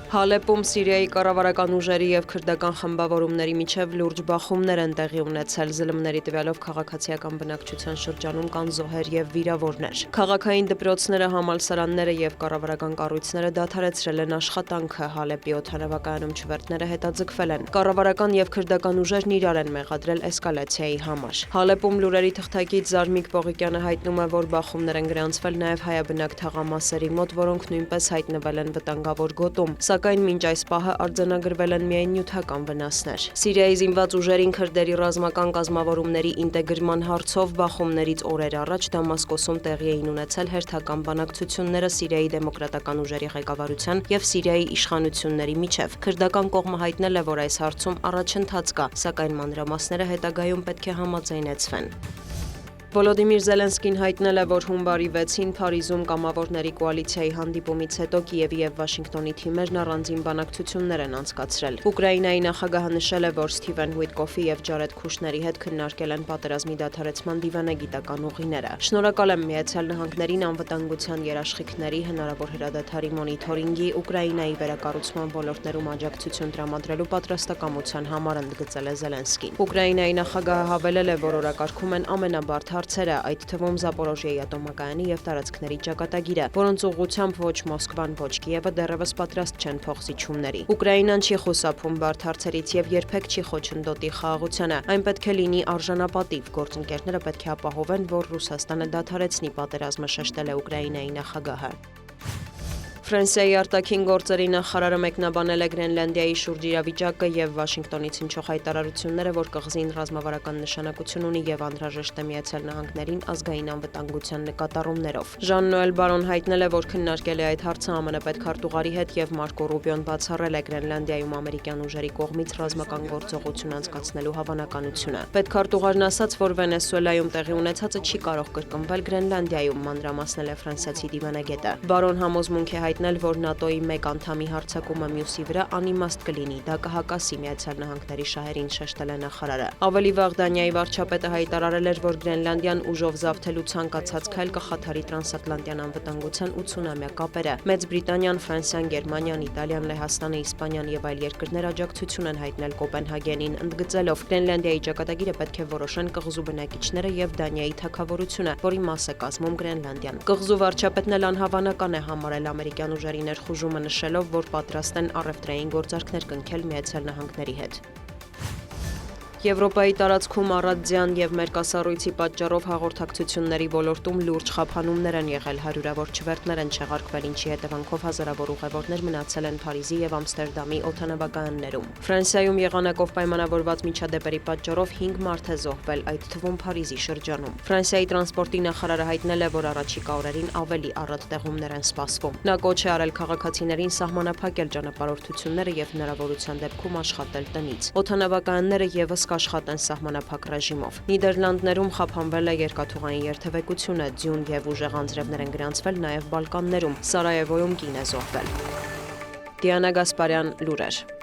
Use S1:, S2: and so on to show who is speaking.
S1: Հալեպում Սիրիայի կառավարական ուժերի եւ քրդական խմբավորումների միջև լուրջ բախումներ են տեղի ունեցել, զլմների տվյալով քաղաքացիական բնակչության շրջանում կան զոհեր եւ վիրավորներ։ Քաղաքային դպրոցները, համալսարանները եւ կառավարական կառույցները դադարեցրել են աշխատանքը, Հալեպի օդանավակայանում չվերթները հետաձգվել են։ Կառավարական եւ քրդական ուժերն իրար են մեղադրել էսկալացիայի համար։ Հալեպում լուրերի թղթակից Զարմիկ Պողիկյանը հայտնում է, որ բախումներ են գրանցվել նաեւ հայաբնակ թաղամասերի մոտ, որոնք նույնպես հայտնվել են վտանգավոր գոտում։ Սակայն մինչ այս պահը արձանագրվել են միայն նյութական վնասներ։ Սիրիայի զինված ուժերին քրդերի ռազմական կազմավորումների ինտեգրման հարցով բախումներից օրեր առաջ Դամասկոսում տեղի էին ունեցել հերթական բանակցությունները Սիրիայի դեմոկրատական ուժերի ղեկավարության եւ Սիրիայի իշխանությունների միջև։ Քրդական կողմը հայտնել է, որ այս հարցում առաջընթաց կա, սակայն մանրամասները հետագայում պետք է համաձայնեցվեն։ Վոլոդիմիր Զելենսկին հայտնել է, որ հունվարի 6-ին Փարիզում կամավորների կոալիցիայի հանդիպումից հետո Կիևի եւ Վաշինգտոնի թիմերն առանձին բանակցություններ են անցկացրել։ Ուկրաինայի նախագահը նշել է, որ Սթիվեն Ուիտկոֆի եւ Ջարեդ Քուշների հետ քննարկել են պատերազմի դադարեցման դիվանագիտական ուղիները։ Շնորհակալ եմ Միացյալ Նահանգներին անվտանգության երաշխիքների, հնարավոր հրադադարի մոնիթորինգի, Ուկրաինայի վերակառուցման ոլորտներում աջակցություն տրամադրելու պատրաստակամության համար, ընդգծել է Զելենսկին։ Ուկրաինայի նախագահը հավելել է, որ օրակարգում են ամենաբարդ հարցերը, այդ թվում Զապորոժիեի ատոմակայանի եւ տարածքների ճակատագիրը, որոնց ուղղությամբ ոչ Մոսկվան, ոչ Կիևը դեռևս պատրաստ չեն փոխզիջումների։ Ուկրաինան չի խուսափում բարդ հարցերից եւ երբեք չի խոչընդոտի խաղաղությանը։ Այն պետք է լինի արժանապատիվ, գործընկերները պետք է ապահովեն, որ Ռուսաստանը դադարեցնի պատերազմը, շեշտել է Ուկրաինայի նախագահը։ Ֆրանսիայի արտաքին գործերի նախարարը մեկնաբանել է Գրենլանդիայի շուրջ իրավիճակը եւ Վաշինգտոնից հնչող հայտարարությունները, որ կղզին ռազմավարական նշանակություն ունի եւ անհրաժեշտ է Միացյալ Նահանգներին ազգային անվտանգության նկատառումներով։ Ժան-Նոել Բարոն հայտնել է, որ քննարկել է այդ հարցը ԱՄՆ պետքարտուղարի հետ եւ Մարկո Ռուբիոն բացառել է Գրենլանդիայում ամերիկյան ուժերի կողմից ռազմական գործողություն անցկացնելու հավանականությունը։ Պետքարտուղարն ասաց, որ Վենեսուելայում տեղի ունեցածը չի կարող կրկնվել Գրենլանդիայում, մանրամասնել է ֆրանսիացի դիվանագետը։ Բարոն համոզմունք է հայտնել, որ ՆԱՏՕ-ի մեկ անդամի հարձակումը մյուսի վրա անիմաստ կլինի, դա կհակասի Միացյալ Նահանգների շահերին, շեշտել է նախարարը։ Ավելի վաղ Դանիայի վարչապետը հայտարարել էր, որ Գրենլանդիան ուժով զավթելու ցանկացած քայլ կխաթարի տրանսատլանտյան անվտանգության 80-ամյա կապերը։ Մեծ Բրիտանիան, Ֆրանսիան, Գերմանիան, Իտալիան, Լեհաստանը, Իսպանիան եւ այլ երկրներ աջակցություն են հայտնել Կոպենհագենին, ընդգծելով Գրենլանդիայի ճակատագիրը պետք է որոշեն կղզու բնակիչները եւ Դանիայի թագավորությունը, որի մաս է կազմում Գրենլանդիան։ Կղզու վարչապետն էլ անհավանական է համարել ամերիկյան ուժերի ներխուժումը, նշելով, որ պատրաստ են առևտրային գործարքներ կնքել Միացյալ Նահանգների հետ։ Եվրոպայի տարածքում առատձյան եւ մերկասառույցի պատճառով հաղորդակցությունների ոլորտում լուրջ խափանումներ են եղել, հարյուրավոր չվերթներ են չեղարկվել, ինչի հետևանքով հազարավոր ուղևորներ մնացել են Փարիզի եւ Ամստերդամի օդանավակայաններում։ Ֆրանսիայում եղանակով պայմանավորված միջադեպերի պատճառով 5 մարդ է զոհվել, այդ թվում Փարիզի շրջանում։ Ֆրանսիայի տրանսպորտի նախարարը հայտնել է, որ առաջիկա օրերին ավելի առատ տեղումներ են սպասվում։ Նա կոչ է արել քաղաքացիներին սահմանափակել ճանապարհորդությունները եւ հնարավորության դեպքում աշխատել տնից։ Օդանավակայանները եւս կաշխատեն սահմանափակ ռեժիմով։ Նիդերլանդներում խափանվել է երկաթուղային երթևեկությունը, ձյուն եւ ուժեղ անձրևներ են գրանցվել նաեւ Բալկաններում, Սարայևոյում կին է զոհվել։ Դիանա Գասպարյան, լուրեր։